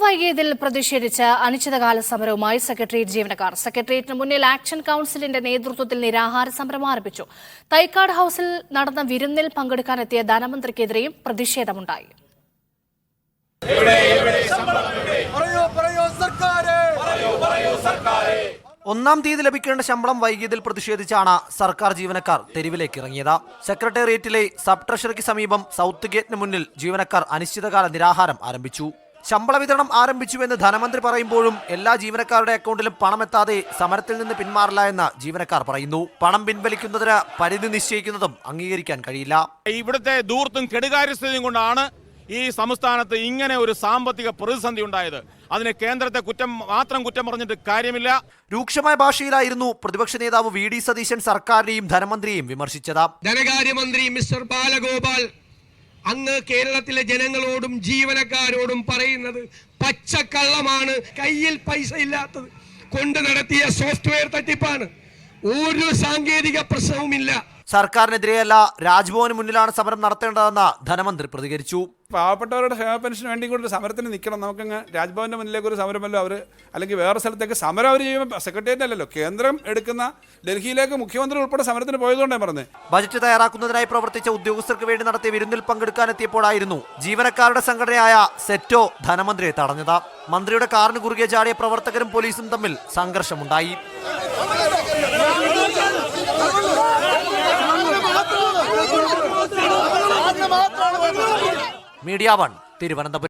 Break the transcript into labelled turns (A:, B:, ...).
A: വൈകിയതിൽ പ്രതിഷേധിച്ച് അനിശ്ചിതകാല സമരവുമായി സെക്രട്ടേറിയറ്റ് ജീവനക്കാർ. സെക്രട്ടേറിയറ്റിന് മുന്നിൽ ആക്ഷൻ കൌൺസിലിന്റെ നേതൃത്വത്തിൽ നിരാഹാര സമരം ആരംഭിച്ചു. തൈക്കാട് ഹൌസിൽ നടന്ന വിരുന്നിൽ പങ്കെടുക്കാനെത്തിയ ധനമന്ത്രിക്കെതിരെയും പ്രതിഷേധമുണ്ടായി.
B: ഒന്നാം തീയതി ലഭിക്കേണ്ട ശമ്പളം വൈകിയതിൽ പ്രതിഷേധിച്ചാണ് സർക്കാർ ജീവനക്കാർ തെരുവിലേക്ക് ഇറങ്ങിയത്. സെക്രട്ടേറിയറ്റിലെ സബ് ട്രഷറിക്ക് സമീപം സൗത്ത് ഗേറ്റിന് മുന്നിൽ ജീവനക്കാർ അനിശ്ചിതകാല നിരാഹാരം ആരംഭിച്ചു. ശമ്പള വിതരണം ആരംഭിച്ചുവെന്ന് ധനമന്ത്രി പറയുമ്പോഴും എല്ലാ ജീവനക്കാരുടെ അക്കൗണ്ടിലും പണം എത്താതെ സമരത്തിൽ നിന്ന് പിന്മാറില്ല എന്ന് ജീവനക്കാർ പറയുന്നു. പണം പിൻവലിക്കുന്നതിന് പരിധി നിശ്ചയിക്കുന്നതും അംഗീകരിക്കാൻ കഴിയില്ല.
C: ഇവിടുത്തെ ധൂർത്തും കെടുകാര്യസ്ഥതയും കൊണ്ടാണ് ഈ സംസ്ഥാനത്ത് ഇങ്ങനെ ഒരു സാമ്പത്തിക പ്രതിസന്ധി ഉണ്ടായത്. അതിന് കേന്ദ്രത്തെ മാത്രം കുറ്റം പറഞ്ഞിട്ട് കാര്യമില്ല.
B: രൂക്ഷമായ ഭാഷയിലായിരുന്നു പ്രതിപക്ഷ നേതാവ് വി ഡി സതീശൻ സർക്കാരിനെയും ധനമന്ത്രിയെയും വിമർശിച്ചത്.
D: ധനകാര്യമന്ത്രി മിസ്റ്റർ ബാലഗോപാൽ അങ്ങ് കേരളത്തിലെ ജനങ്ങളോടും ജീവനക്കാരോടും പറയുന്നത് പച്ചക്കള്ളമാണ്. കയ്യിൽ പൈസ ഇല്ലാത്തത് കൊണ്ട് നടത്തിയ സോഫ്റ്റ്വെയർ തട്ടിപ്പാണ്. ഒരു സാങ്കേതിക പ്രശ്നവുമില്ല.
B: സർക്കാരിനെതിരെയല്ല, രാജ്ഭവന് മുന്നിലാണ് സമരം നടത്തേണ്ടതെന്ന് ധനമന്ത്രി പ്രതികരിച്ചു.
E: പാവപ്പെട്ടവരുടെ ക്ഷേമ പെൻഷന് വേണ്ടി കൊണ്ട് സമരത്തിന് നിൽക്കണം. നമുക്കങ്ങ് രാജ്ഭവന്റെ മുന്നിലേക്ക് ഒരു സമരമല്ലോ അവർ, അല്ലെങ്കിൽ വേറെ സ്ഥലത്തേക്ക് സമരം അവർ ചെയ്യുമ്പോൾ സെക്രട്ടേറിയറ്റ് അല്ലല്ലോ, കേന്ദ്രം എടുക്കുന്ന ഡൽഹിയിലേക്ക് മുഖ്യമന്ത്രി ഉൾപ്പെടെ സമരത്തിന് പോയതുകൊണ്ടാണ് പറഞ്ഞത്.
B: ബജറ്റ് തയ്യാറാക്കുന്നതിനായി പ്രവർത്തിച്ച ഉദ്യോഗസ്ഥർക്ക് വേണ്ടി നടത്തിയ വിരുന്നിൽ പങ്കെടുക്കാനെത്തിയപ്പോഴായിരുന്നു ജീവനക്കാരുടെ സംഘടനയായ സെറ്റോ ധനമന്ത്രിയെ തടഞ്ഞത്. മന്ത്രിയുടെ കാറിന് കുറുകെ ചാടിയ പ്രവർത്തകരും പോലീസും തമ്മിൽ സംഘർഷമുണ്ടായി. മീഡിയ 1 തിരുവനന്തപുരം.